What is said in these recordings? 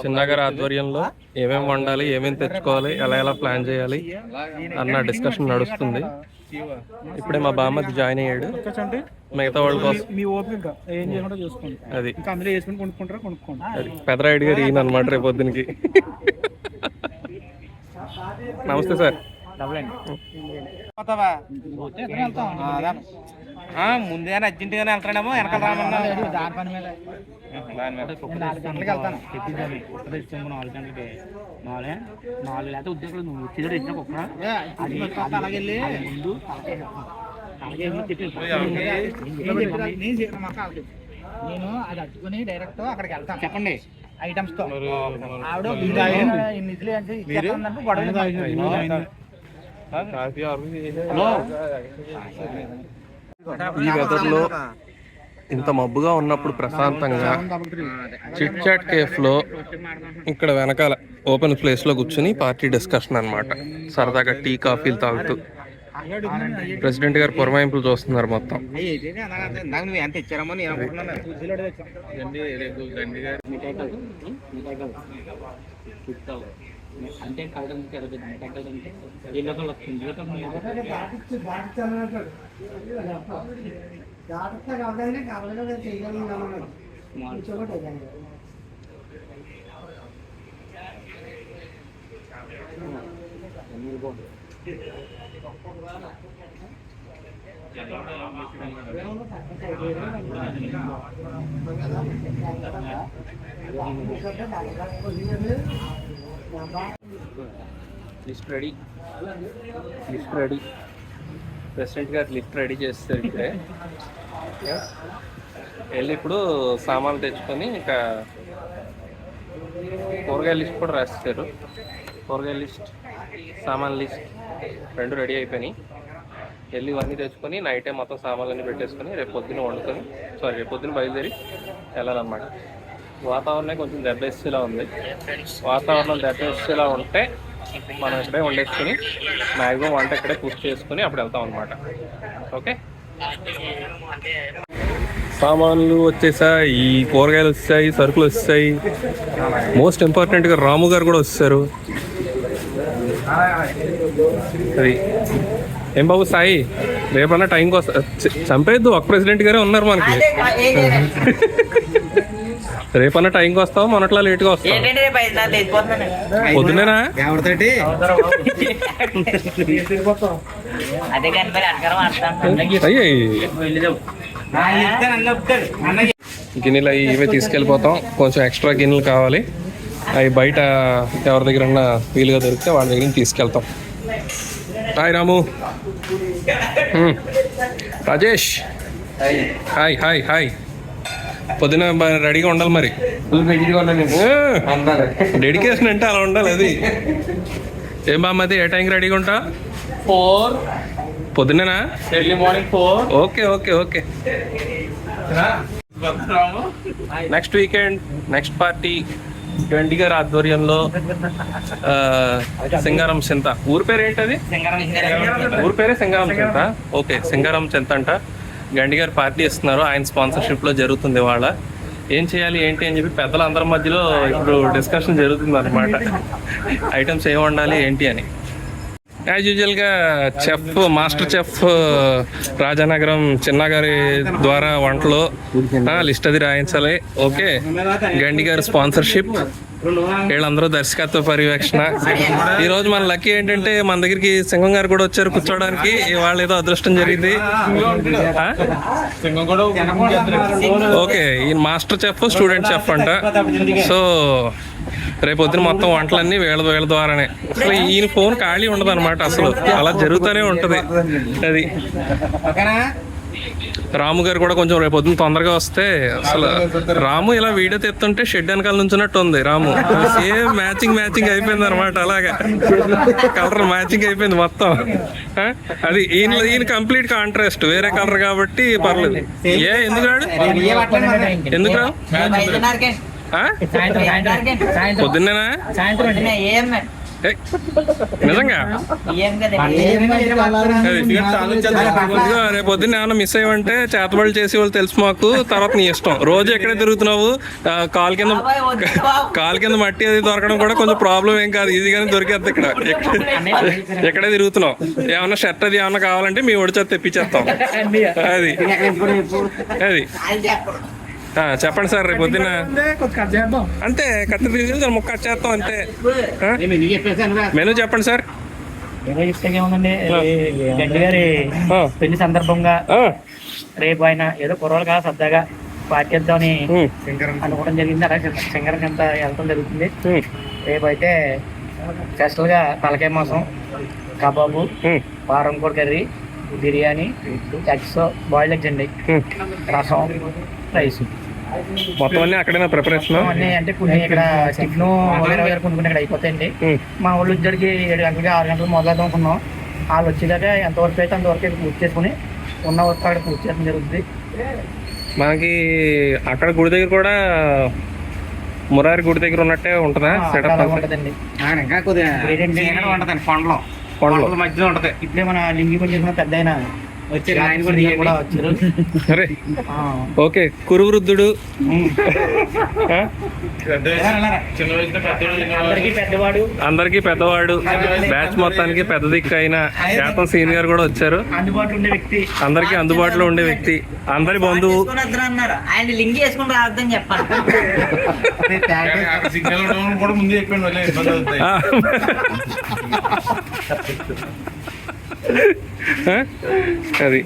చిన్నగారి ఆధ్వర్యంలో ఏమేమి వండాలి, ఏమేమి తెచ్చుకోవాలి, ఎలా ఎలా ప్లాన్ చేయాలి అన్న డిస్కషన్ నడుస్తుంది. ఇప్పుడే మా బామ్మది జాయిన్ అయ్యాడు. మిగతా వాళ్ళ కోసం అది పెదరాయుడు గారు ఈయన అనమాట రేపు పొద్దునకి. నమస్తే సార్. ముందే అర్జెంట్ గానే వెళ్తాడేమో వెనకాల రామన్నా దాని పని మీద 4 గంటలకు వెళ్తాను. 4 గంటలకి 4 లేకపోతే ఉద్యోగులు నువ్వు వచ్చేది ఇచ్చిన కుక్క అలాగే ముందు నేను అది అట్టుకుని డైరెక్ట్ అక్కడికి వెళ్తాను. చెప్పండి ఐటమ్స్ తో ఆవిడ నిధులు అంటే ఈ వెదర్లో ఇంత మబ్బుగా ఉన్నప్పుడు ప్రశాంతంగా చిట్ చాట్ కేఫ్లో ఇక్కడ వెనకాల ఓపెన్ ప్లేస్లో కూర్చుని పార్టీ డిస్కషన్ అనమాట. సరదాగా టీ కాఫీలు తాగుతూ ప్రెసిడెంట్ గారు పురమాయింపులు చూస్తున్నారు మొత్తం. అంటే లిస్ట్ రెడీ ప్రెసిడెంట్ గారు లిస్ట్ రెడీ చేస్తారు. ఇప్పుడే వెళ్ళి ఇప్పుడు సామాన్లు తెచ్చుకొని ఇంకా కూరగాయల లిస్ట్ కూడా రాస్తారు. కూరగాయల లిస్ట్, సామాన్ లిస్ట్ 2 రెడీ అయిపోయినాయి. వెళ్ళి ఇవన్నీ తెచ్చుకొని నైటే మొత్తం సామాన్లన్నీ పెట్టేసుకొని రేపు పొద్దున్న బయలుదేరి వెళ్ళాలన్నమాట. వాతావరణం కొంచెం దెబ్బేసేలా ఉంది. వాతావరణం దెబ్బేసేలా ఉంటే మనం ఇక్కడే వండేసుకుని మ్యాక్సిమం వంట ఇక్కడే పూర్తి చేసుకుని అప్పుడు వెళ్తాం అనమాట. ఓకే, సామాన్లు వచ్చేసాయి, ఈ కూరగాయలు వచ్చాయి, సరుకులు వచ్చాయి. మోస్ట్ ఇంపార్టెంట్గా రాము గారు కూడా వచ్చారు. అది ఏం బాబు సాయి, రేపన్నా టైంకి వస్తా. చంపేద్దు, ఒక ప్రెసిడెంట్ గారే ఉన్నారు మనకి. రేపన్నా టైంకి వస్తావు, మొన్నట్లా లేట్గా వస్తావు. పొద్దునేనా గిన్నెలు అవి ఇవే తీసుకెళ్ళిపోతాం. కొంచెం ఎక్స్ట్రా గిన్నెలు కావాలి, అవి బయట ఎవరి దగ్గర వీలుగా దొరికితే వాళ్ళ దగ్గర తీసుకెళ్తాం. హాయ్ రాము, రాజేష్, హాయ్ హాయ్ హాయ్. పొద్దున రెడీగా ఉండాలి మరి. డెడికేషన్ అంటే అలా ఉండాలి. అది ఏం బామ్మది, ఏ టైంకి రెడీగా ఉంటా? 4 పొద్దునేనా? Early morning 4. Okay okay okay. Next weekend next party Gandi గారి ఆధ్వర్యంలో సింగారం చింత. ఊరి పేరు ఏంటది? ఊరి పేరే సింగారం చింత. ఓకే, సింగారం చింత అంట. గండి గారు పార్టీ ఇస్తున్నారు, ఆయన స్పాన్సర్షిప్లో జరుగుతుంది. వాళ్ళ ఏం చేయాలి ఏంటి అని చెప్పి పెద్దల అందరి మధ్యలో ఇప్పుడు డిస్కషన్ జరుగుతుంది అనమాట. ఐటమ్స్ ఏం వండాలి ఏంటి అని. యాజ్ యూజువల్గా మాస్టర్ చెఫ్ రాజానగరం చిన్నగారి ద్వారా వంటలో లిస్ట్ అది రాయించాలి. ఓకే, గండి గారి స్పాన్సర్షిప్, వీళ్ళందరూ దర్శకత్వ పర్యవేక్షణ. ఈరోజు మన లక్కీ ఏంటంటే మన దగ్గరికి సింగం గారు కూడా వచ్చారు కూర్చోడానికి. వాళ్ళు ఏదో అదృష్టం జరిగింది. ఓకే, ఈయన మాస్టర్ చెఫ్, స్టూడెంట్ చెఫ్ అంట. సో రేపు పొద్దున మొత్తం వంటలన్నీ వీళ్ళ ద్వారానే. అసలు ఈయన ఫోన్ ఖాళీ ఉండదు అనమాట, అసలు అలా జరుగుతూనే ఉంటుంది. అది రాము గారు కూడా కొంచెం రేపు పొద్దున తొందరగా వస్తే, అసలు రాము ఇలా వీడియో తెస్తుంటే షెడ్ వెనకాల నుంచున్నట్టు ఉంది. రాము సేమ్ మ్యాచింగ్ అయిపోయింది అనమాట. అలాగా కలర్ మ్యాచింగ్ అయిపోయింది మొత్తం. అది ఈయన కంప్లీట్ కాంట్రాస్ట్, వేరే కలర్ కాబట్టి పర్లేదు. ఎందుకు రాడు? పొద్దున్నేనా? ఏయ్, నిజంగా ఇదిగో రేపు పొద్దున్న ఏమైనా మిస్ అయ్యమంటే చేతబడులు చేసే వాళ్ళు తెలుసు మాకు. తర్వాత నీ ఇష్టం. రోజు ఎక్కడే తిరుగుతున్నావు, కాలు కింద మట్టి అది దొరకడం కూడా కొంచెం ప్రాబ్లం ఏం కాదు, ఈజీగానే దొరికేది ఇక్కడ. ఎక్కడే తిరుగుతున్నావు. ఏమన్నా షర్ట్ అది ఏమన్నా కావాలంటే మీ ఒడిచేత తెప్పించేస్తాం. అది అది చెప్పండి సార్. రేపు పొద్దున్న అంతే కత్తి తీసుకెళ్ళి దాన్ని ముక్క కట్ చేస్తాం అంతే. మెనూ చెప్పండి సార్. గడ్డి గారి పెళ్లి సందర్భంగా రేపు ఆయన ఏదో కుర్రోలు కాదు సరదాగా పార్టీ చేద్దామని అనుకోవడం జరిగింది. అలాగే సింగరం అంతా వెళ్ళడం జరుగుతుంది. రేపు అయితే స్పెషల్ గా తలకాయ మాంసం, కబాబు, వారం కోడి curry, biryani, eggs, boiled eggs అండి, రసం, రైస్ మొత్తం అన్ని అక్కడైనా ప్రిపరేషన్ అన్నీ. అంటే కొన్ని ఇక్కడ టిఫిన్ వేరే వేరే కొన్ని ఇక్కడ అయిపోతాయండి. మా ఊళ్ళో వచ్చేటికి 7 గంటలకి 6 గంటలకు మొదలవుతాం అనుకున్నాం. వాళ్ళు వచ్చేదాకా ఎంతవరకు అయితే అంతవరకు పూర్తి చేసుకుని ఉన్న వరకు అక్కడ పూర్తి చేయడం జరుగుతుంది. మనకి అక్కడ గుడి దగ్గర కూడా మురారి గుడి దగ్గర ఉన్నట్టే ఉంటుందా సెటప్? ఉంటుందండి. ఇంకా కొద్దిగా కొండలో మధ్యలో ఉంటది. ఇప్పుడే మన లింగి పని చేసిన పెద్ద ఆయన అరే ఓకే. కురువృద్ధుడు, అందరికి పెద్దవాడు, బ్యాచ్ మొత్తానికి పెద్ద దిక్కు అయిన శాతం సీనియర్ కూడా వచ్చారు. అందరికి అందుబాటులో ఉండే వ్యక్తి, అందరి బంధువు. అది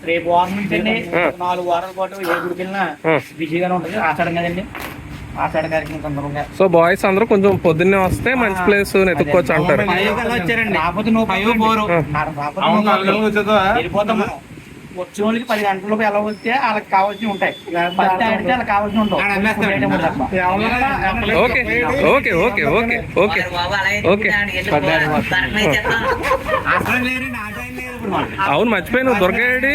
రేపు వారం నుంచి అండి 4 వారాల పాటు ఏ గుడికి వెళ్ళినా బిజీగానే ఉంటుంది. ఆషాఢం కదండి, ఆషాఢ కార్యక్రమం సందర్భంగా. సో బాయ్స్ అందరూ కొంచెం పొద్దున్నే వస్తే మంచి ప్లేస్ ఎత్తుక్కోవచ్చు అంటారు. వచ్చారండి కాకపోతే నువ్వు వెళ్ళిపోతాం. మనం వచ్చే వాళ్ళకి 10 గంటలకు ఎలా వస్తే వాళ్ళకి కావాల్సినవి ఉంటాయి, వాళ్ళకి కావాల్సిన ఉంటాయి. Okay okay okay okay okay okay. అవును మర్చిపోయాను, దొరకాడి.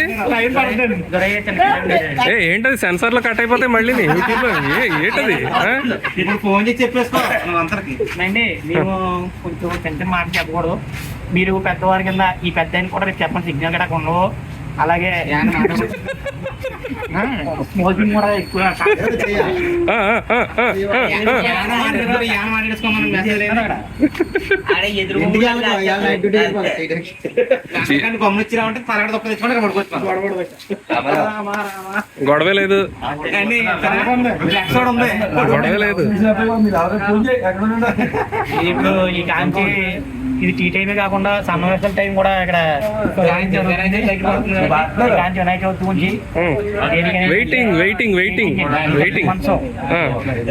ఏంటది సెన్సార్ లో కట్ అయిపోతాయి మళ్ళీ యూట్యూబ్ లో. ఏంటది ఫోన్ చేసి చెప్పేసుకో అండి. మేము కొంచెం చిన్న మాట చెప్పకూడదు. మీరు పెద్దవారి కింద ఈ పెద్ద కూడా రేపు చెప్పండి. సిగ్నల్ కూడా ఉండవు. అలాగే స్మోకింగ్ కూడా ఎక్కువ. గొడవ లేదు, గొడవ లేదు. ఇప్పుడు ఈ కాంచి ఇది టీ టైమే కాకుండా సమావేశాల టైం కూడా ఇక్కడ వినాయక చవితి గురించి వెయిటింగ్ వెయిటింగ్ వెయిటింగ్ వెయిటింగ్.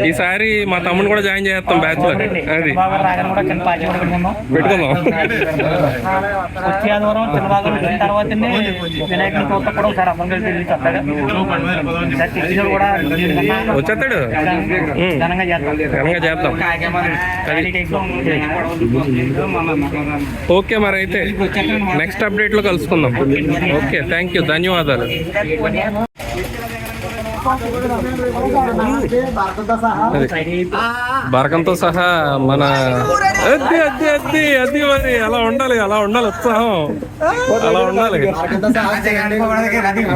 ఈసారి మా తమ్ముడు కూడా జాయిన్ చేస్తాం బ్యాచ్ లో. అది పెట్టుకుందాం. వచ్చే ఆదివారం చంద్రబాబు వచ్చిన తర్వాత వినాయకుడి చోట కూడా ఒకసారి అమ్మం కలిసి వెళ్ళి కూడా వచ్చేస్తాడు. ఘనంగా చేద్దాం. ఓకే మరి అయితే నెక్స్ట్ అప్డేట్ లో కలుసుకుందాం. ఓకే థ్యాంక్ యూ, ధన్యవాదాలు. బరకంతో సహా మన అద్ది అద్ది అద్ది అద్ది మరి అలా ఉండాలి, అలా ఉండాలి ఉత్సాహం, అలా ఉండాలి.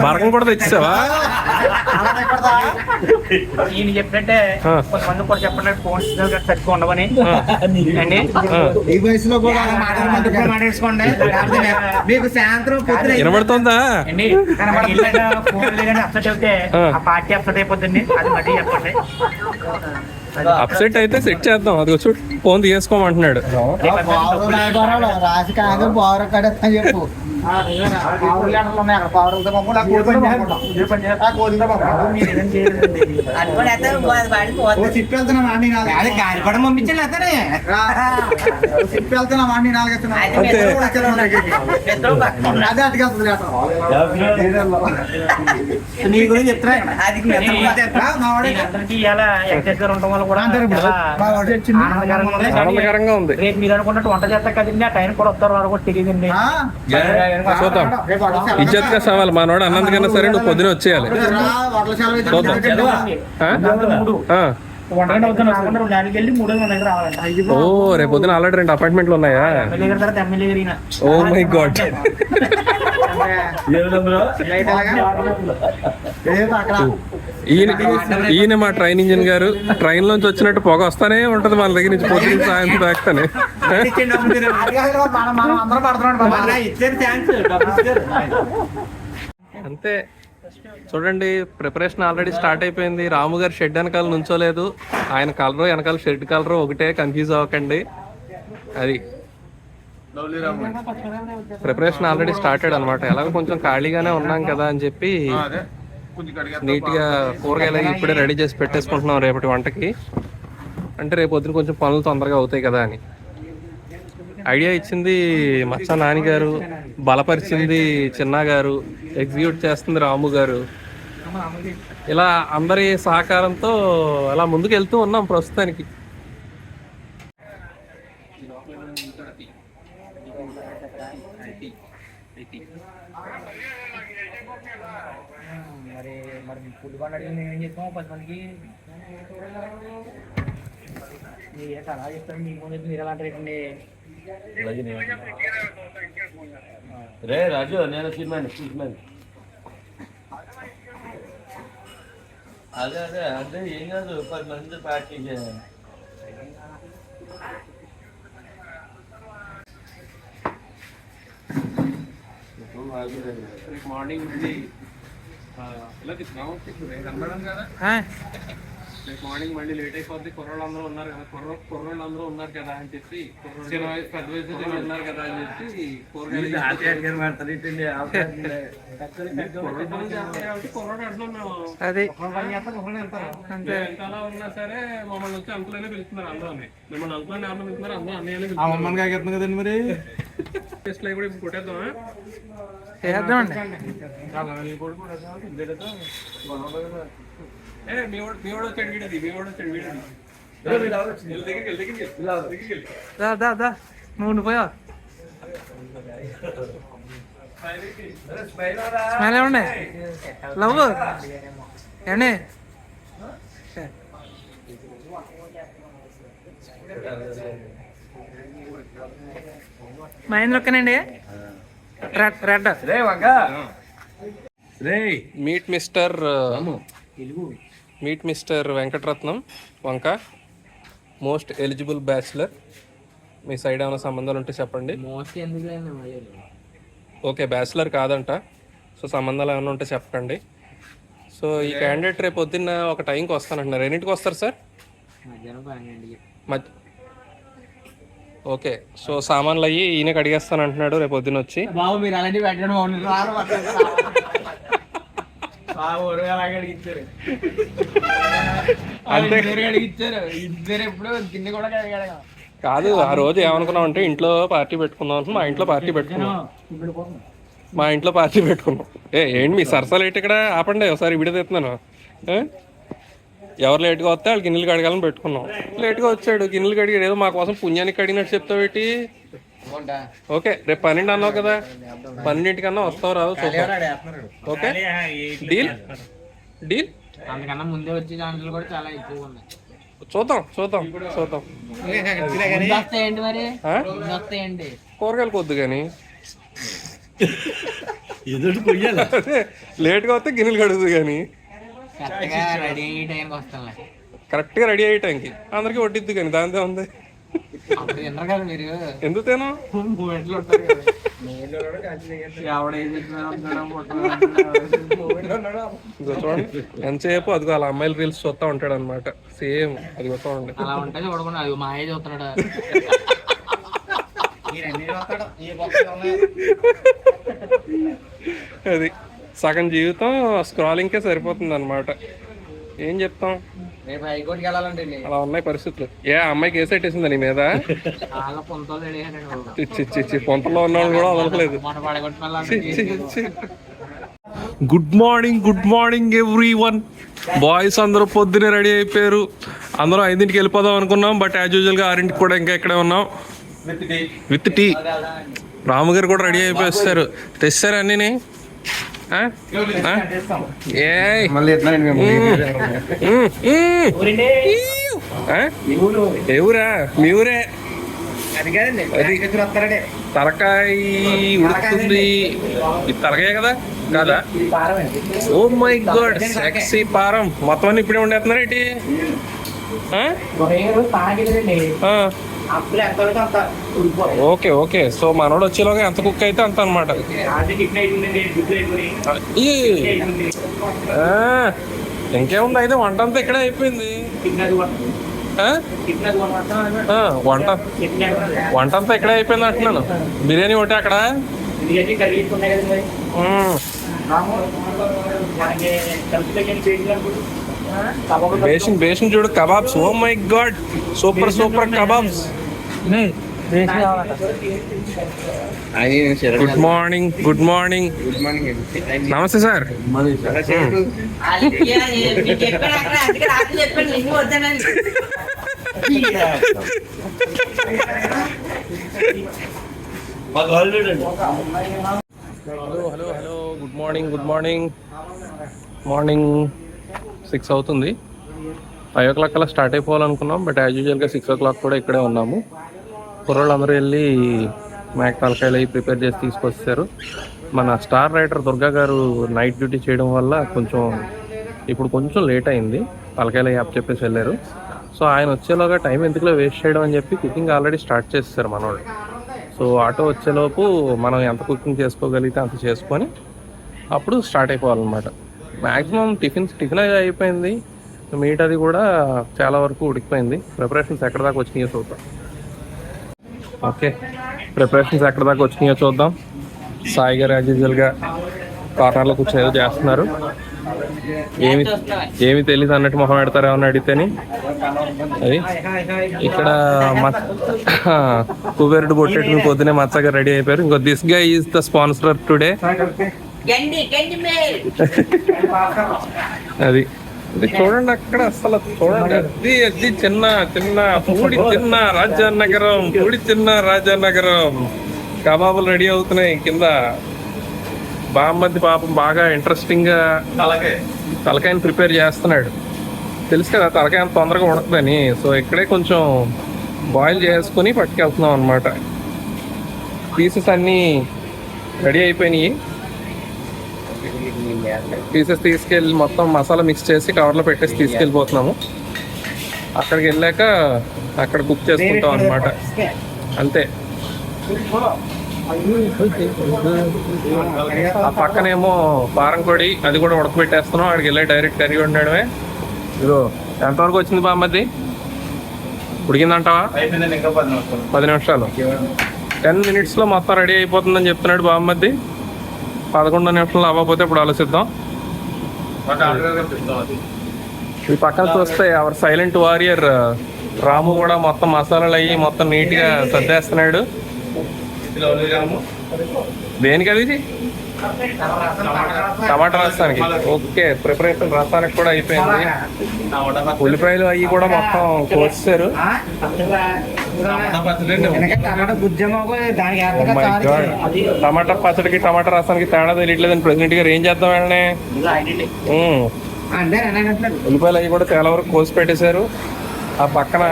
బరకం కూడా తెచ్చావా? ఈయన చెప్పినట్టే కొంతమంది కూడా చెప్పండి ఫోన్ సరిగ్గా ఉండవని అండి. ఈ వయసులో కూడా మాట్లాడుకోండి. మీకు సాయంత్రం వినబడుతుందా? ఫోన్ లేదంటే అప్సెట్ అయితే ఆ పార్టీ అప్సెట్ అయిపోతుంది. అది మళ్ళీ చెప్పండి. అప్సెట్ అయితే సెట్ చేద్దాం. అది వచ్చి ఫోన్ తీసుకోమంటున్నాడు. రాసి కాదు పవర్ కడతా చెప్పు. గాలిపడం పంపించాలి అతనే వెళ్తున్నా వాడిని అదే అటుకెళ్తుంది. నీ గురించి చెప్తున్నా. ఉండటం వల్ల కూడా ఆనందకరంగా ఉంది. రేపు మీరు అనుకున్నట్టు వంట చేస్తా కదండి. ఆ టైం కూడా వస్తారు వారు కూడా తెలియదండి. చూద్దాం. ఇజ్జత్గా సవాల్ మనోడు అన్నందుకన్నా సరే నువ్వు పొద్దున వచ్చేయాలి. చూద్దాం. 1 గంట అవుతుంది రాకుండా 2 గంటలకు వెళ్ళి 3 మన దగ్గర రావాలంట. ఓ రేపు పొద్దున ఆల్రెడీ 2 అపాయింట్మెంట్లు ఉన్నాయా? ఎమ్మెల్యే గారి తర్వాత ఎమ్మెల్యే గారు ఈయన. Oh my god. ఈయన మా ట్రైన్ ఇంజిన్ గారు. ట్రైన్ లోంచి వచ్చినట్టు పొగ వస్తానే ఉంటది మన దగ్గర నుంచి పొద్దున సాయంత్రం దాకానే. అంతే చూడండి, ప్రిపరేషన్ ఆల్రెడీ స్టార్ట్ అయిపోయింది. రాము గారు షెడ్ వెనకాల నుంచోలేదు. ఆయన కలరు వెనకాల షెడ్ కలరు ఒకటే, కన్ఫ్యూజ్ అవ్వకండి. అది ప్రిపరేషన్ ఆల్రెడీ స్టార్టెడ్ అనమాట. ఎలాగో కొంచెం ఖాళీగానే ఉన్నాం కదా అని చెప్పి నీట్గా కూరగాయలు ఇప్పుడే రెడీ చేసి పెట్టేసుకుంటున్నాం రేపటి వంటకి. అంటే రేపు పొద్దున కొంచెం పనులు తొందరగా అవుతాయి కదా అని. ఐడియా ఇచ్చింది మచ్చ నాని గారు, బలపరిచింది చిన్న గారు, ఎగ్జిక్యూట్ చేస్తుంది రాము గారు. ఇలా అందరి సహకారంతో అలా ముందుకు వెళ్తూ ఉన్నాం ప్రస్తుతానికి. మరి ఫుడ్ బాగా అడిగింది ఏం చెప్తాము 10 మందికి అలా చెప్తాను. మీ ముందు మీరు ఎలా అంటారండి? రే రాజు, నేను చూసినాను. అదే అదే అదే ఏం కాదు, 10 మంది పార్టీ మార్నింగ్ రేపు మార్నింగ్ మళ్ళీ లేట్ అయిపోద్ది. కుర్రోళ్ళు అందరూ ఉన్నారు కదా, కుర్రోళ్ళు అందరూ ఉన్నారు కదా అని చెప్పి, పెద్ద వయసు ఉన్నారు కదా అని చెప్పి కుర్రోడు అంటున్నాం. అది ఎంతలా ఉన్నా సరే మమ్మల్ని వచ్చి అంకులనే పిలుస్తున్నారు. అందరూ మిమ్మల్ని అంకులని ఎవరిని పిలుస్తున్నారు, అందరూ అన్నయ్యనే కదండి. మరి టెస్ట్ కూడా ఇప్పుడు కొట్టేద్దామా? మీవాడు వచ్చాడు వీడది, మీవాడు వచ్చాడు వీడది. నువ్వు పోయా స్మైల్ ఏమండి లవ్ ఏమండి మహేంద్ర ఒక్కనండి రెడ్ మీట్ మిస్టర్ వెంకటరత్నం వంక, మోస్ట్ ఎలిజిబుల్ బ్యాచులర్. మీ సైడ్ ఏమైనా సంబంధాలు ఉంటే చెప్పండి. ఓకే, బ్యాచులర్ కాదంట. సో సంబంధాలు ఏమైనా ఉంటే చెప్పండి. సో ఈ క్యాండిడేట్ రేపు పొద్దున్న ఒక టైంకి వస్తానంటున్నారు. ఎన్నింటికి వస్తారు సార్? ఓకే, సో సామాన్లు అయ్యి ఈయనకి అడిగేస్తాను అంటున్నాడు రేపు పొద్దున్న వచ్చి. బాబు మీరు అలాంటివి పెట్టడం అంతే అడిగిచ్చారు. ఇద్దరు ఎప్పుడు తిండి కూడా కాదు. ఆ రోజు ఏమనుకున్నాం అంటే ఇంట్లో పార్టీ పెట్టుకుందాం అంటే మా ఇంట్లో పార్టీ పెట్టుకున్నాం. ఏంటి మీ సరసాలు ఏంటి ఇక్కడ? ఆపండి ఒకసారి వీడియో తెస్తున్నాను. ఎవరు లేట్గా వస్తే వాళ్ళు గిన్నెలు కడగాలని పెట్టుకున్నాం. లేట్గా వచ్చాడు, గిన్నెలు కడిగాడు. ఏదో మా కోసం పుణ్యానికి కడిగినట్టు చెప్తావు ఏంటి? ఓకే, రేపు 12 అన్నావు కదా, 12 వస్తావు రాదు చూద్దాం. Okay, deal deal. అందుకన్నా ముందే వచ్చే ఛాన్సులు కూడా చాలా ఎక్కువ ఉన్నాయి. చూద్దాం. ఏంటి మరి ఏంటి కూరగాయలు కొద్దు కానీ లేట్గా వస్తే గిన్నెలు కడుగుదు కానీ కరెక్ట్గా రెడీ అయ్యే టైంకి అందరికి వడ్డిద్దు కానీ దాంతో ఉంది. ఎందుకు తేను చూడండి ఎంతసేపు అదిగో అలా అమ్మాయిలు రీల్స్ చూస్తా ఉంటాడు అనమాట. సేమ్ అది చూడండి. అది సగం జీవితం స్క్రాలింగ్కే సరిపోతుంది అనమాట. ఏం చెప్తాం, అలా ఉన్నాయి పరిస్థితులు. అమ్మాయి కేసు పెట్టేసిందా నీ మీద? పొంతలో ఉన్నవాళ్ళు కూడా వదలలేదు. Good morning everyone. బాయ్స్ అందరూ పొద్దునే రెడీ అయిపోయారు. అందరూ 5ంటికి వెళ్ళిపోదాం అనుకున్నాం, బట్ యాజ్ యూజువల్గా 6ంటికి కూడా ఇంకా ఇక్కడే ఉన్నాం విత్ టీ. రాము గారు కూడా రెడీ అయిపోయి వస్తారు. తెస్తారు అన్నీ. ఏ ఏ ఊరా? మీ ఊరే. అది కదండి వస్తారండి. తలకాయ ఉడుకుతుంది. ఇది తలకాయ కదా కాదా? ఓ మై గాడ్, సెక్సీ పారం. మొత్తం అన్ని ఇప్పుడే ఉండేస్తున్నారు ఏంటి? Okay okay. సో మనోడు వచ్చేలోగా ఎంత కుక్ అయితే అంత అనమాట. ఇంకేముంది అయితే వంట అంతా ఇక్కడే అయిపోయింది. వంట అంతా ఇక్కడే అయిపోయింది అంటున్నాను. బిర్యానీ ఒకటి అక్కడ. బేషన్ చూడు, kebabs. Oh my god, super super kebabs. Good morning. Good morning. నమస్తే sir. Hello hello hello. Good morning. Good morning. Morning 6 అవుతుంది. 5 o'clock అలా స్టార్ట్ అయిపోవాలనుకున్నాం. బట్ యాజ్ యూజువల్గా 6 o'clock కూడా ఇక్కడే ఉన్నాము. కుర్రోళ్ళు అందరూ వెళ్ళి మ్యాక్ తలకాయలు అవి ప్రిపేర్ చేసి తీసుకొచ్చారు. మన స్టార్ రైటర్ దుర్గా గారు నైట్ డ్యూటీ చేయడం వల్ల ఇప్పుడు కొంచెం లేట్ అయింది. తలకాయలు అవి అప్ చెప్పేసి వెళ్ళారు. సో ఆయన వచ్చేలోగా టైం ఎందుకులో వేస్ట్ చేయడం అని చెప్పి కుకింగ్ ఆల్రెడీ స్టార్ట్ చేస్తారు మనోళ్ళు. సో ఆటో వచ్చేలోపు మనం ఎంత కుకింగ్ చేసుకోగలిగితే అంత చేసుకొని అప్పుడు స్టార్ట్ అయిపోవాలన్నమాట. మ్యాక్సిమం టిఫిన్ అయిపోయింది. మీట్ అది కూడా చాలా వరకు ఉడికిపోయింది. ప్రిపరేషన్స్ ఎక్కడ దాకా వచ్చినాయో చూద్దాం. ఓకే, ప్రిపరేషన్స్ ఎక్కడ దాకా వచ్చినాయో చూద్దాం. సాయి గారు యాజ్ యూజువల్గా కార్నర్లో కూర్చొని ఏదో చేస్తున్నారు. ఏమి తెలియదు అన్నట్టు మొహం పెడతారు ఏమన్నా అడిగితేని. అది ఇక్కడ కుబేరుడు బొట్టెట్టుకుని పొద్దునే మచ్చగా రెడీ అయిపోయారు. ఇంకో this guy is the sponsor today. అది చూడండి అక్కడ, అసలు చూడండి. అది చిన్న రాజానగరం కబాబులు రెడీ అవుతున్నాయి కింద. బామ్మది పాపం బాగా ఇంట్రెస్టింగ్ గా తలకాయని ప్రిపేర్ చేస్తున్నాడు. తెలుసు కదా తలకాయ అంత తొందరగా ఉడకదని. సో ఇక్కడే కొంచెం బాయిల్ చేసుకుని పట్టుకెళ్తున్నాం అనమాట. పీసెస్ అన్నీ రెడీ అయిపోయినాయి. పీసెస్ తీసుకెళ్ళి మొత్తం మసాలా మిక్స్ చేసి కవర్లో పెట్టేసి తీసుకెళ్ళిపోతున్నాము. అక్కడికి వెళ్ళాక అక్కడ కుక్ చేసుకుంటాం అనమాట. అంతే. ఆ పక్కనేమో పారం కొడి, అది కూడా ఉడకబెట్టేస్తున్నాం. అక్కడికి వెళ్ళి డైరెక్ట్ కర్రీ ఉండడమే. ఇదో ఎంతవరకు వచ్చింది బామ్మది? ఉడికిందంటావా? 10 నిమిషాలు. 10 minutes మొత్తం రెడీ అయిపోతుందని చెప్తున్నాడు బామ్మది. 11 నిమిషాలు అవ్వకపోతే ఇప్పుడు ఆలోచిద్దాం. ఈ పక్కన చూస్తే అవర్ సైలెంట్ వారియర్ రాము కూడా మొత్తం మసాలాలు అయ్యి మొత్తం నీట్గా సర్దేస్తున్నాడు. దేనికి అది? టమాటా రసానికి. ఓకే, ప్రిపరేషన్ రసానికి కూడా అయిపోయింది. ఉల్లిపాయలు అవి కూడా మొత్తం కోసేశారు. టమాటా పచ్చడికి టమాటా రసానికి తేడా తెలియట్లేదని ప్రెసిడెంట్ గారు ఏం చేద్దాం వెళ్ళనే. ఉల్లిపాయలు అవి కూడా చాలా వరకు కోసి పెట్టేశారు. ఆ పక్కన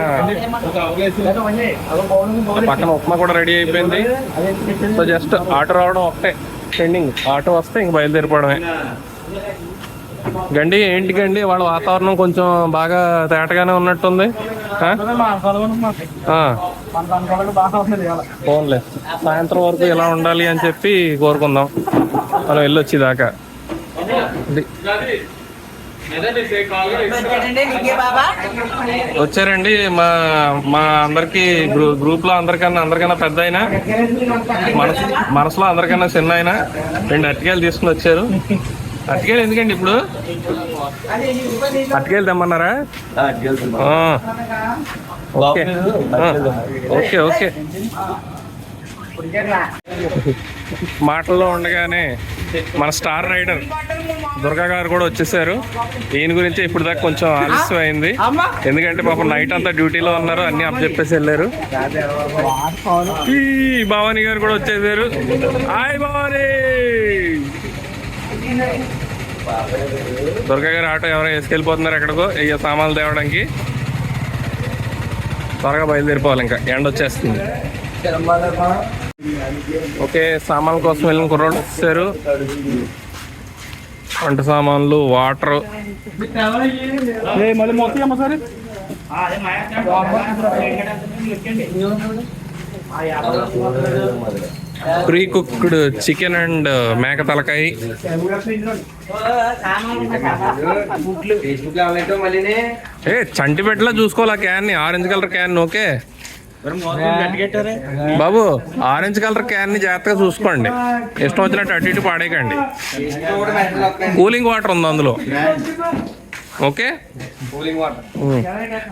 ఉప్మా కూడా రెడీ అయిపోయింది. సో జస్ట్ ఆటో రావడం ఒకటే పెండింగ్. ఆటో వస్తే ఇంక బయలుదేరిపోవడమే. గండి ఏంటి గండి, వాళ్ళ వాతావరణం కొంచెం బాగా తేటగానే ఉన్నట్టుంది. ఫోన్లే, సాయంత్రం వరకు ఇలా ఉండాలి అని చెప్పి కోరుకుందాం మనం వెళ్ళొచ్చేదాకా. వచ్చారండి మా అందరికి గ్రూప్ లో అందరికన్నా పెద్ద అయినా, మనసులో అందరికన్నా చిన్న అయినా 2 అరటికాయలు తీసుకుని వచ్చారు. అరటికాయలు ఎందుకండి ఇప్పుడు? అరటికాయలు తెమ్మన్నారా? Okay okay okay. మాటల్లో ఉండగానే మన స్టార్ రైడర్ దుర్గా గారు కూడా వచ్చేసారు. ఈయన గురించి ఇప్పుడు దాకా కొంచెం ఆలస్యం అయింది. ఎందుకంటే పాపం నైట్ అంతా డ్యూటీలో ఉన్నారు. అన్ని అప్ చెప్పేసి వెళ్ళారు. ఈ భవానీ గారు కూడా వచ్చేసారు. హాయ్ భవానీ. దుర్గా గారు ఆటో ఎవరో వేసుకెళ్ళిపోతున్నారు ఎక్కడికో సామాన్లు తేవడానికి. త్వరగా బయలుదేరిపోవాలి, ఇంకా ఎండ వచ్చేస్తుంది. ఓకే, సామాన్ల కోసం వెళ్ళిన కుర్రోళ్ళు వచ్చారు. వంట సామాన్లు, వాటర్. మళ్ళీ మొత్తం అమ్మ సరే ప్రీ కుక్డ్ చికెన్ అండ్ మేక తలకాయ. ఏ చంటి పెట్టలా చూసుకోవాలి ఆ క్యాన్ని, ఆరెంజ్ కలర్ క్యాన్. ఓకే బాబు, ఆరెంజ్ కలర్ క్యాన్ ని జాగ్రత్తగా చూసుకోండి, ఇష్టం వచ్చినట్టు అటు ఇటు పాడేయకండి. కూలింగ్ వాటర్ ఉంది అందులో. ఓకే,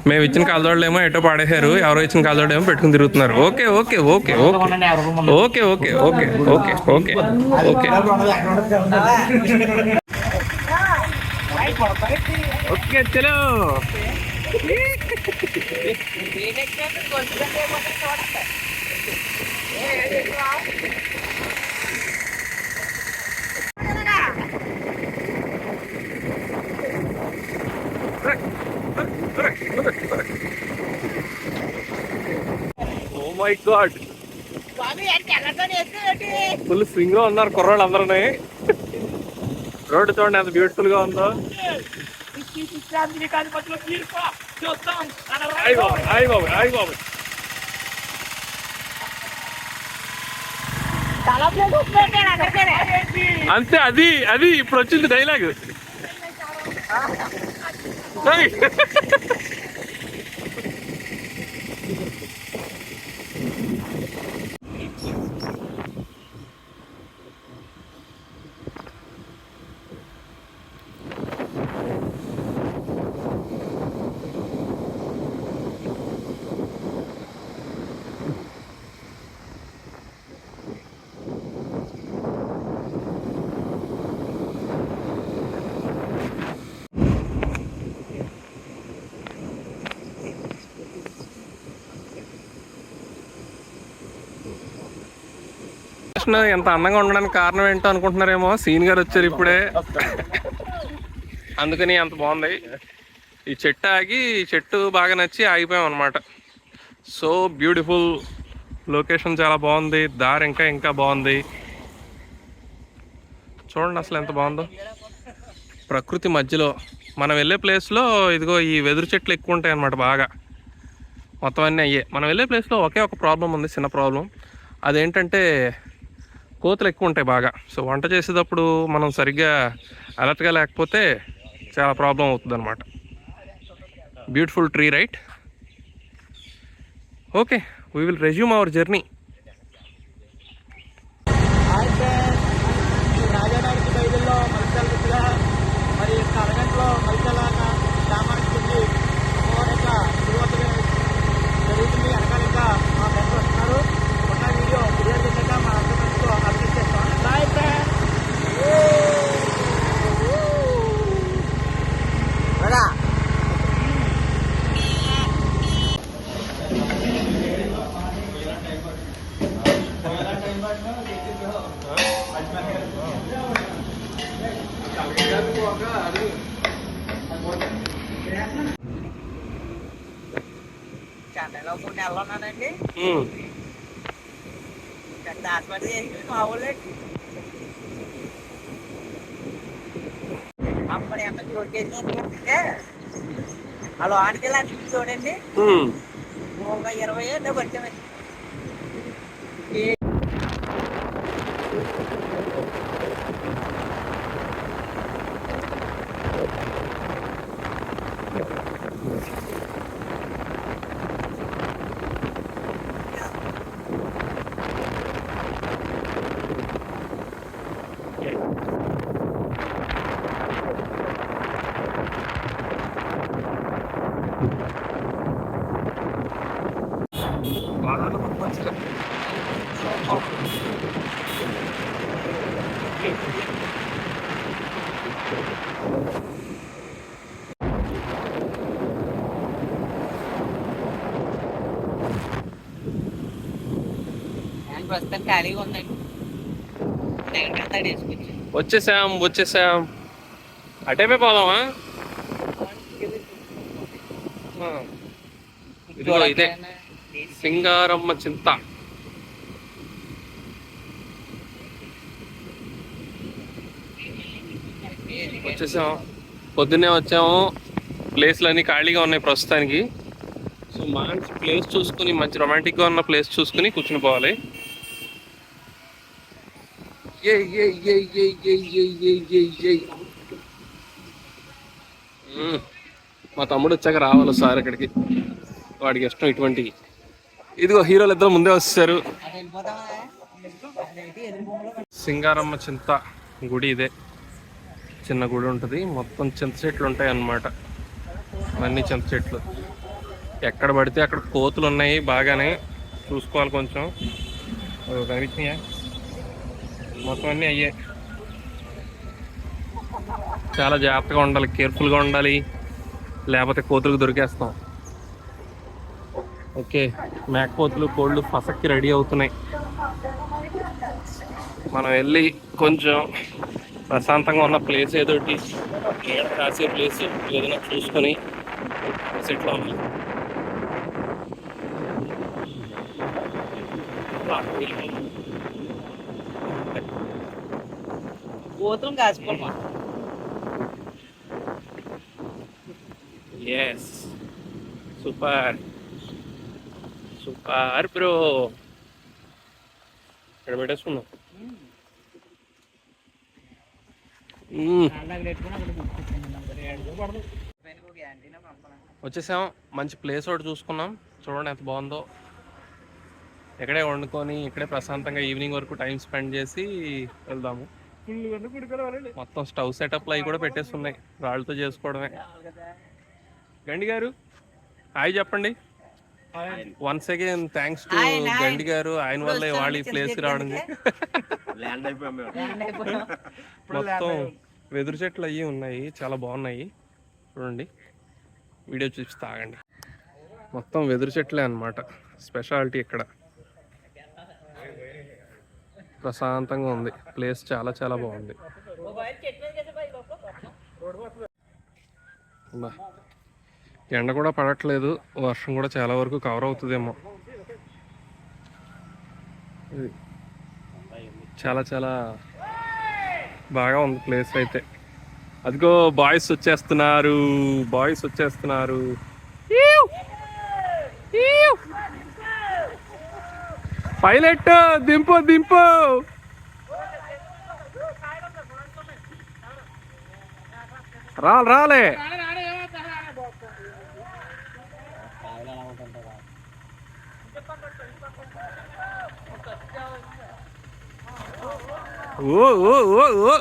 మేము ఇచ్చిన కలదోళ్ళేమో ఎటో పాడేశారు, ఎవరో ఇచ్చిన కలదోళ్ళేమో పెట్టుకుని తిరుగుతున్నారు. Okay okay okay okay okay okay okay okay okay okay okay చలో. Oh my god, full swing లో ఉన్నారు కుర్రాళ్ళు అందరూ. రోడ్డు చూడండి ఎంత బ్యూటిఫుల్ గా ఉందో. అంతే, అది అది ఇప్పుడు వచ్చింది డైలాగ్. ఎంత అందంగా ఉండడానికి కారణం ఏంటో అనుకుంటున్నారేమో. సీన్ గారు వచ్చారు ఇప్పుడే, అందుకని అంత బాగుంది. ఈ చెట్టు ఆగి, ఈ చెట్టు బాగా నచ్చి ఆగిపోయాం అనమాట. సో బ్యూటిఫుల్ లొకేషన్, చాలా బాగుంది. దారి ఇంకా ఇంకా బాగుంది. చూడండి అసలు ఎంత బాగుందో. ప్రకృతి మధ్యలో మనం వెళ్ళే ప్లేస్లో ఇదిగో ఈ వెదురు చెట్లు ఎక్కువ ఉంటాయి అన్నమాట. బాగా మొత్తం అన్నీ అయ్యే. మనం వెళ్ళే ప్లేస్లో ఒకే ఒక ప్రాబ్లం ఉంది, చిన్న ప్రాబ్లం. అదేంటంటే కోతులు ఎక్కువ ఉంటాయి బాగా. సో వంట చేసేటప్పుడు మనం సరిగ్గా అలర్ట్గా లేకపోతే చాలా ప్రాబ్లం అవుతుంది అనమాట. Beautiful tree, right? Okay, we will resume our journey. రాజాడానికి బయలులో మలికల్ దిశగా మరి అరగంటలో మలికల్ గ్రామానికి చెంది అమ్మవారి జరుగుతుంది. వెనకాల ఇంకా మా ఫ్రెండ్స్ వస్తున్నారు. ఉన్న వీడియో క్లియర్ చేశాక మా అందరితో అప్డేట్ చేస్తాం. Bye friends. చెన్నైలో 3 నెలలు ఉన్నానండి. పెద్ద హాస్పిటల్ చేసి మా ఊళ్ళో అప్పుడు ఎంత చోటుకేసినట్టే అలా ఆడికెళ్ళి అది చూడండి. ఒక 20 ఏళ్ళు వచ్చామండి. ప్రస్తుతం ఖాళీగా ఉందండి. వచ్చేసాం. అటేపే పోదామా? ఇదిగో ఇదే సింగారమ్మ చింత. వచ్చేసాం, పొద్దున్నే వచ్చాము. ప్లేస్లు అన్నీ ఖాళీగా ఉన్నాయి ప్రస్తుతానికి. సో మంచి ప్లేస్ చూసుకుని, మంచి రొమాంటిక్గా ఉన్న ప్లేస్ చూసుకుని కూర్చుని పోవాలి. మా తమ్ముడు వచ్చాక రావాలి సార్ ఇక్కడికి, వాడికి ఇష్టం ఇటువంటివి. ఇదిగో హీరోలు ఇద్దరు ముందే వచ్చేసారు. సింగారమ్మ చింత గుడి ఇదే, చిన్న గుడి ఉంటుంది. మొత్తం చింత చెట్లు ఉంటాయి అన్నమాట. అన్నీ చింత చెట్లు. ఎక్కడ పడితే అక్కడ కోతులు ఉన్నాయి, బాగానే చూసుకోవాలి కొంచెం. కనిపించినాయా? మొత్తం అన్నీ అయ్యే. చాలా జాగ్రత్తగా ఉండాలి, కేర్ఫుల్గా ఉండాలి, లేకపోతే కోతులకు దొరికేస్తాం. ఓకే, మేకపోతులు కోళ్ళు పసక్కి రెడీ అవుతున్నాయి. మనం వెళ్ళి కొంచెం ప్రశాంతంగా ఉన్న ప్లేస్ ఏదోటి, నీడ కాసే ప్లేస్ ఏదైనా చూసుకొని సెటిల్ అవ్వాలి. కోతులు కాసుకోమా. Yes, super super bro. ఇక్కడ పెట్టేసుకున్నాం. వచ్చేసాం, మంచి ప్లేస్ ఒకటి చూసుకున్నాం. చూడండి ఎంత బాగుందో. ఇక్కడే వండుకొని ఇక్కడే ప్రశాంతంగా ఈవినింగ్ వరకు టైం స్పెండ్ చేసి వెళ్దాము. మొత్తం స్టవ్ సెటప్లు అవి కూడా పెట్టేస్తున్నాయి, రాళ్ళతో చేసుకోవడమే. గండి గారు హాయ్ చెప్పండి. వన్స్ అగైన్ థ్యాంక్స్ టు గండి గారు, ఆయన వల్ల వాళ్ళ ఈ ప్లేస్ రావడం. మొత్తం వెదురు చెట్లు అవి ఉన్నాయి, చాలా బాగున్నాయి. చూడండి, వీడియో చూసి తాగండి. మొత్తం వెదురు చెట్లే అన్నమాట స్పెషాలిటీ ఇక్కడ. ప్రశాంతంగా ఉంది ప్లేస్, చాలా చాలా బాగుంది. ఎండ కూడా పడట్లేదు, వర్షం కూడా చాలా వరకు కవర్ అవుతుందేమో. చాలా చాలా బాగా ఉంది ప్లేస్ అయితే. అదిగో బాయ్స్ వచ్చేస్తున్నారు, బాయ్స్ వచ్చేస్తున్నారు. పైలట్ దింపు దింపు. రాలే ఓ ఓ ఓ ఓ.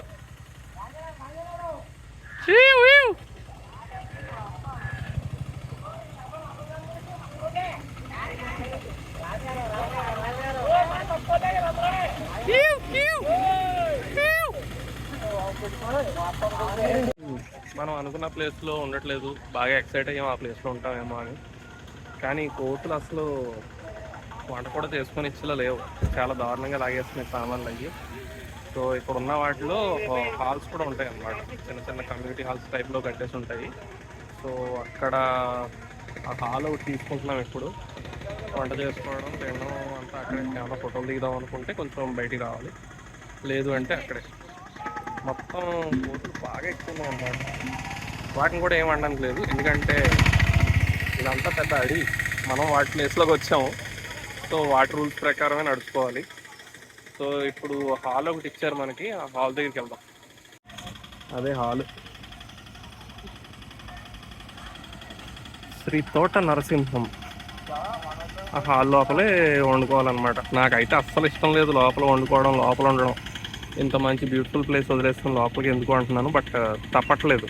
మనం అనుకున్న ప్లేస్లో ఉండట్లేదు, బాగా ఎక్సైట్ అయ్యాం ఆ ప్లేస్లో ఉంటామేమో అని. కానీ కోతులు అసలు వంట కూడా చేసుకొని ఇచ్చేలా లేవు, చాలా దారుణంగా లాగేస్తున్నాయి సామాన్లు అయ్యి. సో ఇక్కడ ఉన్న వాటిలో హాల్స్ కూడా ఉంటాయి అన్నమాట, చిన్న చిన్న కమ్యూనిటీ హాల్స్ టైప్లో కట్టేసి ఉంటాయి. సో అక్కడ ఆ హాల్ ఒకటి తీసుకుంటున్నాం ఇప్పుడు. వంట చేసుకోవడం, తినడం అంతా అక్కడే. ఏమైనా ఫోటోలు దిగుదాం అనుకుంటే కొంచెం బయటికి రావాలి, లేదు అంటే అక్కడే. మొత్తం కోతులు బాగా ఎక్కువ ఉన్నాయి అన్నమాట. వాటిని కూడా ఏం అనడానికి లేదు, ఎందుకంటే ఇదంతా పెద్ద అడవి, మనం వాటి ప్లేస్లోకి వచ్చాము. సో వాటి రూల్స్ ప్రకారమే నడుచుకోవాలి. సో ఇప్పుడు హాల్ ఒకటి ఇచ్చారు మనకి, ఆ హాల్ దగ్గరికి వెళ్దాం. అదే హాల్, శ్రీ తోట నరసింహం. ఆ హాల్ లోపలే వండుకోవాలన్నమాట. నాకైతే అస్సలు ఇష్టం లేదు లోపల వండుకోవడం, లోపల ఉండడం. ఇంత మంచి బ్యూటిఫుల్ ప్లేస్ వదిలేసుకుని లోపలికి ఎందుకు అంటున్నాను, బట్ తప్పట్లేదు.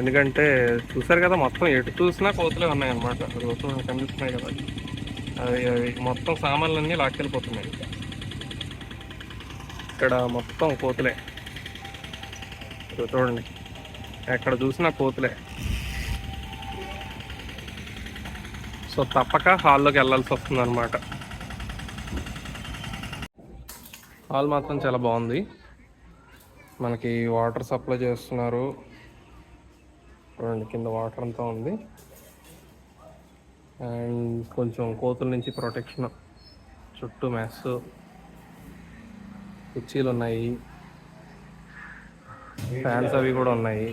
ఎందుకంటే చూసారు కదా, మొత్తం ఎటు చూసినా కోతులే ఉన్నాయన్నమాట. కోతులు కనిపిస్తున్నాయి కదా, అవి మొత్తం సామాన్లన్నీ లాక్కెళ్ళిపోతున్నాయి. ఇక్కడ మొత్తం కోతులే, చూడండి ఎక్కడ చూసినా కోతులే. సో తప్పక హాల్లోకి వెళ్ళాల్సి వస్తుంది అనమాట. హాల్ మాత్రం చాలా బాగుంది. మనకి వాటర్ సప్లై చేస్తున్నారు, చూడండి కింద వాటర్ అంతా ఉంది. అండ్ కొంచెం కోతుల నుంచి ప్రొటెక్షన్, చుట్టూ మెస్, కుర్చీలు ఉన్నాయి, ఫ్యాన్స్ అవి కూడా ఉన్నాయి.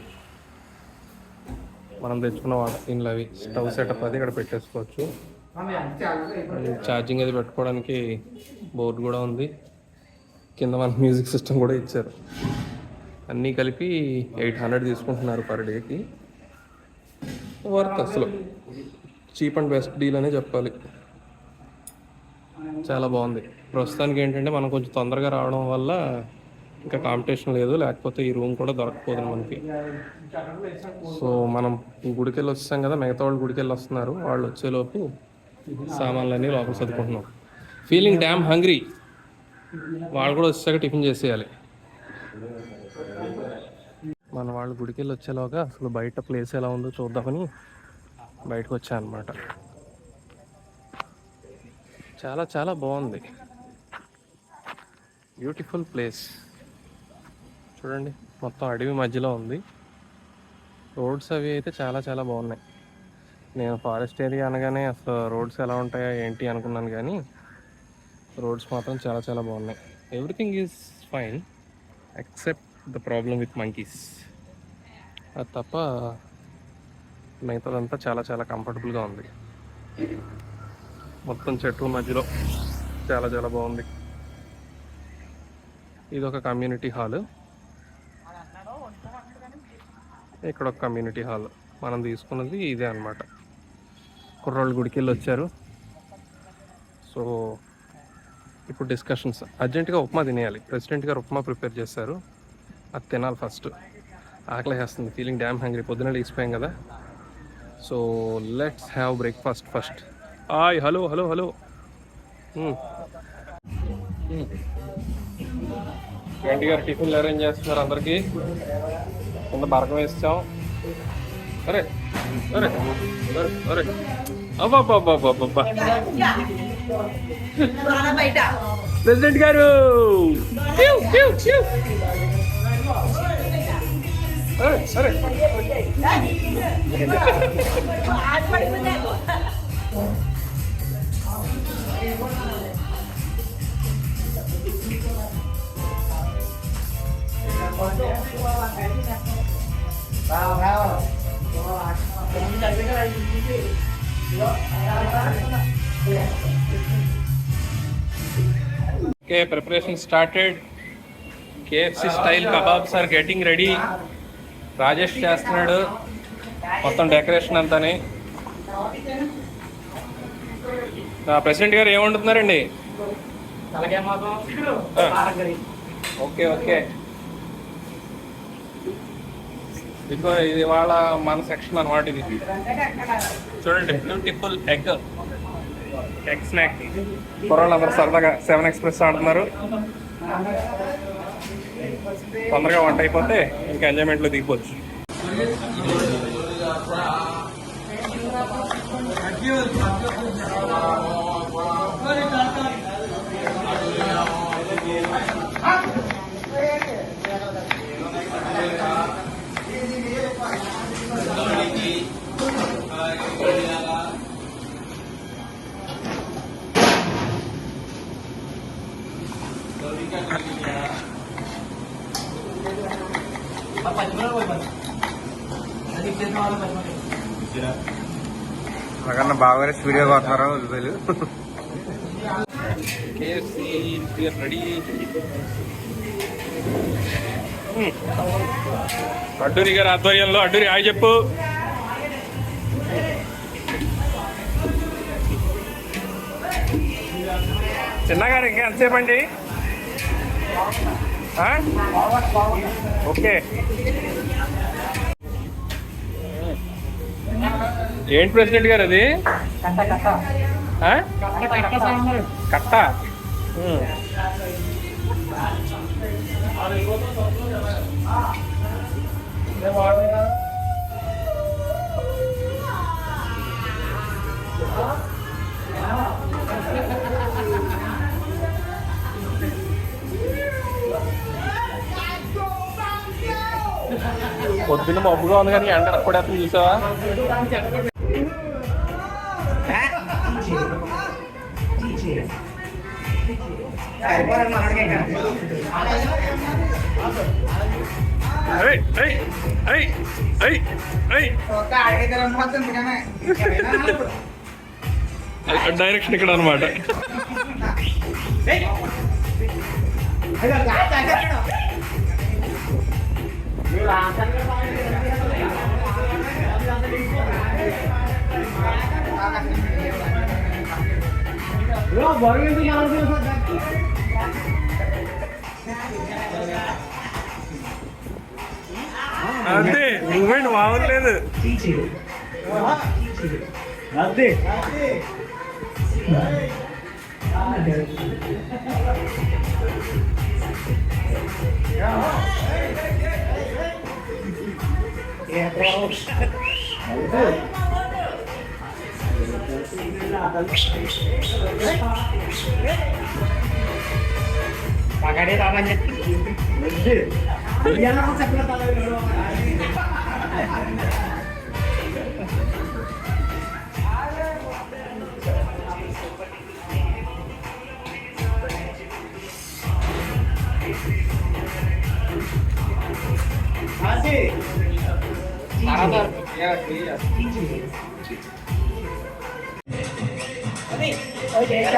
మనం తెచ్చుకున్న వాటర్ సీన్లు అవి, స్టవ్ సెటప్ అది ఇక్కడ పెట్టేసుకోవచ్చు. ఛార్జింగ్ అది పెట్టుకోవడానికి బోర్డు కూడా ఉంది. కింద మన మ్యూజిక్ సిస్టమ్ కూడా ఇచ్చారు. అన్నీ కలిపి 800 తీసుకుంటున్నారు పర్ డేకి. వర్త్ అసలు, చీప్ అండ్ బెస్ట్ డీల్ అనే చెప్పాలి. చాలా బాగుంది. ప్రస్తుతానికి ఏంటంటే మనం కొంచెం తొందరగా రావడం వల్ల ఇంకా కాంపిటీషన్ లేదు, లేకపోతే ఈ రూమ్ కూడా దొరకపోదు మనకి. సో మనం గుడికి వెళ్ళి వచ్చాం కదా, మిగతా వాళ్ళు గుడికి వెళ్ళి వస్తున్నారు. వాళ్ళు వచ్చేలోపు సామాన్లన్నీ లోపల చదువుకుంటున్నాం. Feeling damn hungry. వాళ్ళు కూడా వచ్చాక టిఫిన్ చేసేయాలి. మన వాళ్ళు గుడికి వెళ్ళి వచ్చేలోగా అసలు బయట ప్లేస్ ఎలా ఉందో చూద్దామని బయటకు వచ్చా అనమాట. చాలా చాలా బాగుంది, బ్యూటిఫుల్ ప్లేస్. చూడండి, మొత్తం అడవి మధ్యలో ఉంది. రోడ్స్ అవి అయితే చాలా చాలా బాగున్నాయి. నేను ఫారెస్ట్ ఏరియా అనగానే అసలు రోడ్స్ ఎలా ఉంటాయా ఏంటి అనుకున్నాను, కానీ రోడ్స్ మాత్రం చాలా చాలా బాగున్నాయి. Everything is fine except the problem with monkeys. అది తప్ప మిగతాదంతా చాలా చాలా కంఫర్టబుల్గా ఉంది. మొత్తం చెట్టు మధ్యలో చాలా చాలా బాగుంది. ఇది ఒక కమ్యూనిటీ హాల్, ఇక్కడ ఒక కమ్యూనిటీ హాల్. మనం తీసుకున్నది ఇదే అన్నమాట. కుర్రోళ్ళు గుడికి వెళ్ళి వచ్చారు. సో ఇప్పుడు డిస్కషన్స్. అర్జెంటుగా ఉప్మా తినేయాలి. ప్రెసిడెంట్ గారు ఉప్మా ప్రిపేర్ చేశారు, అది తినాలి ఫస్ట్. ఆకలి వేస్తుంది, ఫీలింగ్ డ్యామ్ హంగ్రీ. పొద్దున్న లేచిపోయాం కదా. So let's have breakfast first. Hi, hello hello hello. గంటి గారు టిఫిన్లు అరేంజ్ చేస్తున్నారు అందరికీ. కింద బరకం వేస్తాం. అరే అరే అరే అరే, అబ్బాబ్బాబ్బాబ్బా. ప్రెసిడెంట్ గారు అరే అరే. Okay, preparation started. KFC style kebabs are getting ready. Rajesh చేస్తున్నాడు మొత్తం డెకరేషన్ అంతానే. ప్రెసిడెంట్ గారు ఏమంటున్నారండి? Okay okay. ఇదిగో ఇది వాళ్ళ మన సెక్షన్ అన్నమాట. ఇది చూడండి, బ్యూటిఫుల్ ఎగ్ స్నాక్. కుర్రాళ్ళు అందరూ సరదాగా 7 Express ఆడుతున్నారు. తొందరగా వంట అయిపోతే ఇంకా ఎంజాయ్మెంట్లో దిగిపోవచ్చు. అక్కడ బాగా వీడియో కొడుతున్నారు. అడ్డూరి గారి ఆధ్వర్యంలో. అడ్డూరి హాయ్ చెప్పు. చిన్నగారు ఇంకా ఎంతసేపు అండి? ఓకే. ఏంటి ప్రెసిడెంట్ గారు అది? కట్ట. పొద్దున్న మబ్బుగా ఉంది కానీ ఎండ కూడా చూసావా? డైరెక్షన్ ఇక్కడ అనమాట. అంతే మూమెంట్ బాగోలేదు. Pakai dia tangannya. Dia nak sebelah tangan dulu. Masih. Marah ya, iya. Oh, jadi.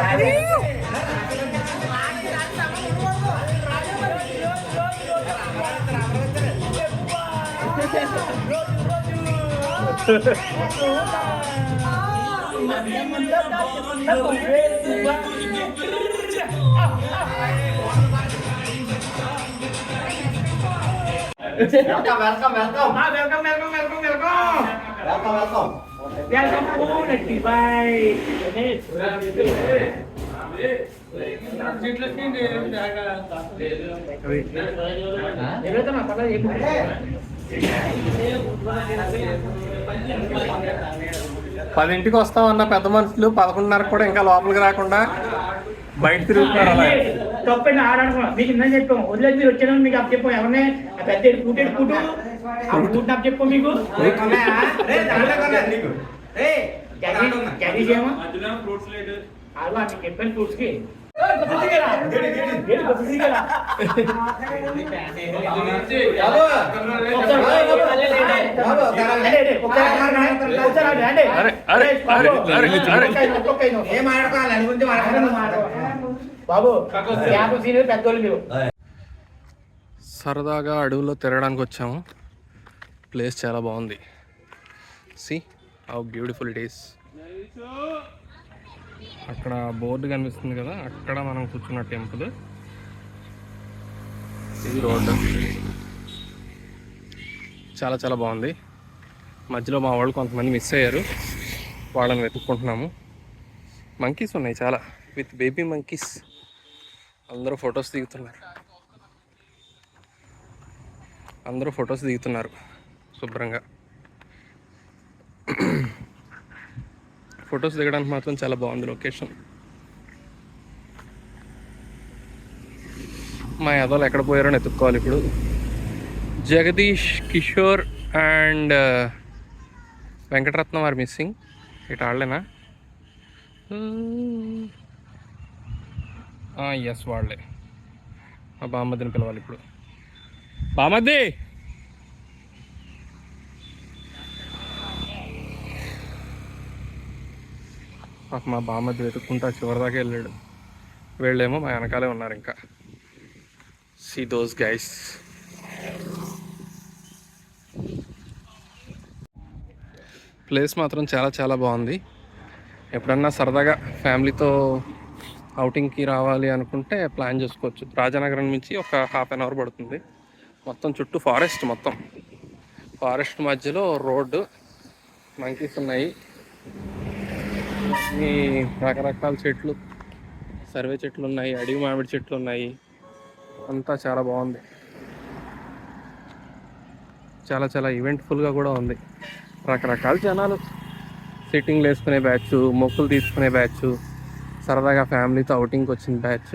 పదింటికి వస్తామన్న పెద్ద మనుషులు 11:30 కూడా ఇంకా లోపలికి రాకుండా బయట తిరుగుతున్నారు. అలా తప్పని ఆడనుకున్నాం. మీకు ఇందని చెప్పాము, వదిలేదు మీరు వచ్చాను మీకు అప్పు చెప్పాము. ఎవరినే పెద్ద కూటేడు కూటు అప్పు చెప్పాము మీకు. క్యారీ చేయమా అలా మీకు చెప్పాను ఫ్రూట్స్ కి. బాబు పెద్దోళ్ళు మీరు. సరదాగా అడవుల్లో తిరగడానికి వచ్చాము. ప్లేస్ చాలా బాగుంది. See how beautiful it is. అక్కడ బోర్డు కనిపిస్తుంది కదా, అక్కడ మనం కూర్చున్న టెంపుల్. ఇది రోడ్డు. చాలా చాలా బాగుంది. మధ్యలో మా వాళ్ళు కొంతమంది మిస్ అయ్యారు, వాళ్ళని వెతుక్కుంటున్నాము. మంకీస్ ఉన్నాయి చాలా, విత్ బేబీ మంకీస్. అందరూ ఫొటోస్ దిగుతున్నారు శుభ్రంగా. ఫొటోస్ దిగడానికి మాత్రం చాలా బాగుంది లొకేషన్. మా యాదవులు ఎక్కడ పోయారో ఎత్తుక్కోవాలి ఇప్పుడు. Jagadish, Kishore and Venkataratnam are missing. ఇటు వాళ్ళేనా? ఎస్ వాళ్ళే. మా బామ్మద్దిని పిలవాలి ఇప్పుడు. బామ్మద్ది, మా బామ్మద్ది వెతుక్కుంటా చివరిదాకా వెళ్ళాడు. వీళ్ళేమో మా వెనకాలే ఉన్నారు ఇంకా. See those guys. ప్లేస్ మాత్రం చాలా చాలా బాగుంది. ఎప్పుడన్నా సరదాగా ఫ్యామిలీతో అవుటింగ్కి రావాలి అనుకుంటే ప్లాన్ చేసుకోవచ్చు. రాజానగరం నుంచి ఒక ½ అన్ అవర్ పడుతుంది. మొత్తం చుట్టూ ఫారెస్ట్, మొత్తం ఫారెస్ట్ మధ్యలో రోడ్డు. మంకీస్ ఉన్నాయి, ఈ రకరకాల చెట్లు, సర్వే చెట్లు ఉన్నాయి, అడవి మామిడి చెట్లు ఉన్నాయి. అంతా చాలా బాగుంది. చాలా చాలా ఈవెంట్ఫుల్గా కూడా ఉంది. రకరకాల జనాలు, సిట్టింగ్లు వేసుకునే బ్యాచ్, మొక్కులు తీసుకునే బ్యాచ్, సరదాగా ఫ్యామిలీతో అవుటింగ్కి వచ్చిన బ్యాచ్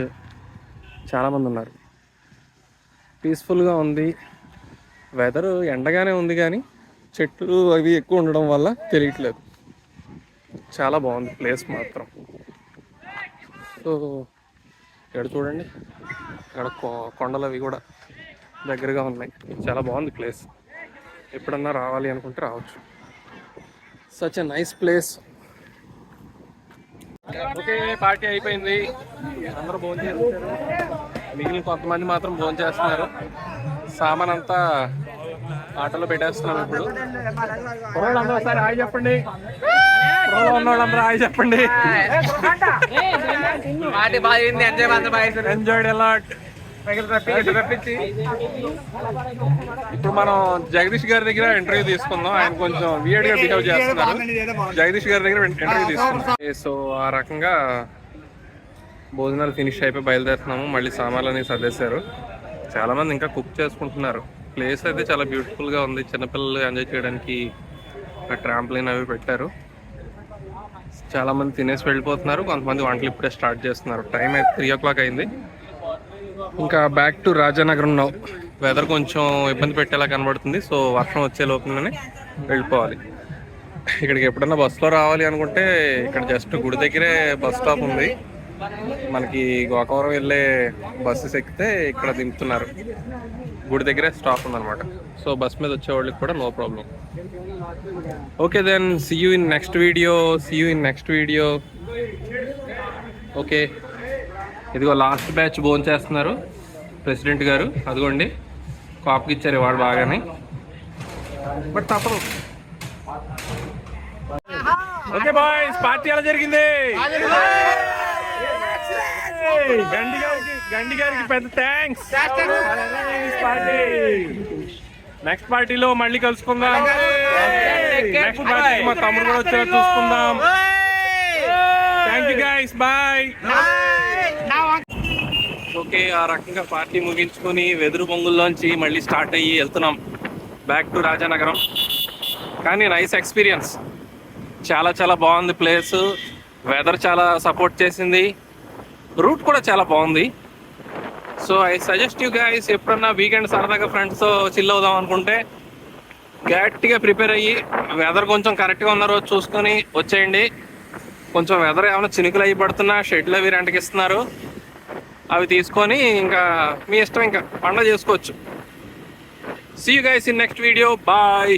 చాలామంది ఉన్నారు. పీస్ఫుల్గా ఉంది. వెదర్ ఎండగానే ఉంది కానీ చెట్లు అవి ఎక్కువ ఉండడం వల్ల తెలియట్లేదు. చాలా బాగుంది ప్లేస్ మాత్రం. సో ఇక్కడ చూడండి, ఇక్కడ కొండలు అవి కూడా దగ్గరగా ఉన్నాయి. చాలా బాగుంది ప్లేస్. ఎప్పుడన్నా రావాలి అనుకుంటే రావచ్చు. Such a nice place. Okay, party అయిపోయింది. అందరూ భోజనం చేస్తారు. మిగిలిన కొంతమంది మాత్రం భోజనం చేస్తున్నారు. సామాన్ అంతా ఆటోలో పెట్టేస్తున్నాం ఇప్పుడు. అందరూ ఒకసారి హాయ్ చెప్పండి. ఉన్నోళ్ళందరూ హాయ్ చెప్పండి. Enjoyed a lot. ఇప్పుడు మనం జగదీష్ గారి దగ్గర ఇంటర్వ్యూ తీసుకుందాం. ఆయన కొంచెం వియర్డ్ గా బిహేవ్ చేస్తున్నారు. జగదీష్ గారి దగ్గర ఇంటర్వ్యూ తీసుకుందాం. సో ఆ రకంగా భోజనాలు ఫినిష్ అయిపోయి బయలుదేరుతున్నాము. మళ్ళీ సామాన్లన్నీ సర్దేశారు. చాలా మంది ఇంకా కుక్ చేసుకుంటున్నారు. ప్లేస్ అయితే చాలా బ్యూటిఫుల్ గా ఉంది. చిన్నపిల్లలు ఎంజాయ్ చేయడానికి ట్రాంప్లైన్ అవి పెట్టారు. చాలా మంది తినేసి వెళ్ళిపోతున్నారు. కొంతమంది వంటలు ఇప్పుడే స్టార్ట్ చేస్తున్నారు. టైం అయితే 3 o'clock అయింది. ఇంకా back to Rajanagaram now. Weather కొంచెం ఇబ్బంది పెట్టేలా కనబడుతుంది. సో వర్షం వచ్చే లోపలనే వెళ్ళిపోవాలి. ఇక్కడికి ఎప్పుడన్నా బస్సులో రావాలి అనుకుంటే ఇక్కడ జస్ట్ గుడి దగ్గరే బస్ స్టాప్ ఉంది. మనకి గోకవరం వెళ్ళే బస్సెస్ ఎక్కితే ఇక్కడ దింపుతున్నారు. గుడి దగ్గరే స్టాప్ ఉందన్నమాట. సో బస్ మీద వచ్చే వాళ్ళకి కూడా no problem. Okay then, see you in next video. Okay, ఇదిగో లాస్ట్ బ్యాచ్ భోజనం చేస్తున్నారు ప్రెసిడెంట్ గారు. అదిగోండి, కాపుకి ఇచ్చారు వాడు బాగానే. బట్ తప్పదు. ఓకే బాయ్స్, పార్టీ ఎలా జరిగింది? గండి గారికి పెద్ద థ్యాంక్స్. నెక్స్ట్ పార్టీలో మళ్ళీ కలుసుకుందాం. నెక్స్ట్ పార్టీ మా తమ్ముడు కూడా వచ్చేలా చూసుకుందాం. Thank you guys, bye. Okay, ఆ రకంగా పార్టీ ముగించుకొని వెదురు బొంగుల్లోంచి మళ్ళీ స్టార్ట్ అయ్యి వెళ్తున్నాం బ్యాక్ టు రాజానగరం. కానీ నైస్ ఎక్స్పీరియన్స్. చాలా చాలా బాగుంది ప్లేస్. వెదర్ చాలా సపోర్ట్ చేసింది. రూట్ కూడా చాలా బాగుంది. So I suggest you guys, ఎప్పుడన్నా వీకెండ్ సరదాగా ఫ్రెండ్స్తో చిల్ అవుదాం అనుకుంటే గట్టిగా ప్రిపేర్ అయ్యి వెదర్ కొంచెం కరెక్ట్గా ఉన్న రోజు చూసుకొని వచ్చేయండి. కొంచెం వెదర్ ఏమైనా చినుకులు అయ్యి పడుతున్నా షెడ్లు అవి రెంట్కి ఇస్తున్నారు. అవి తీసుకొని ఇంకా మీ ఇష్టం, ఇంకా పండగ చేసుకోవచ్చు. See you guys in next video. Bye.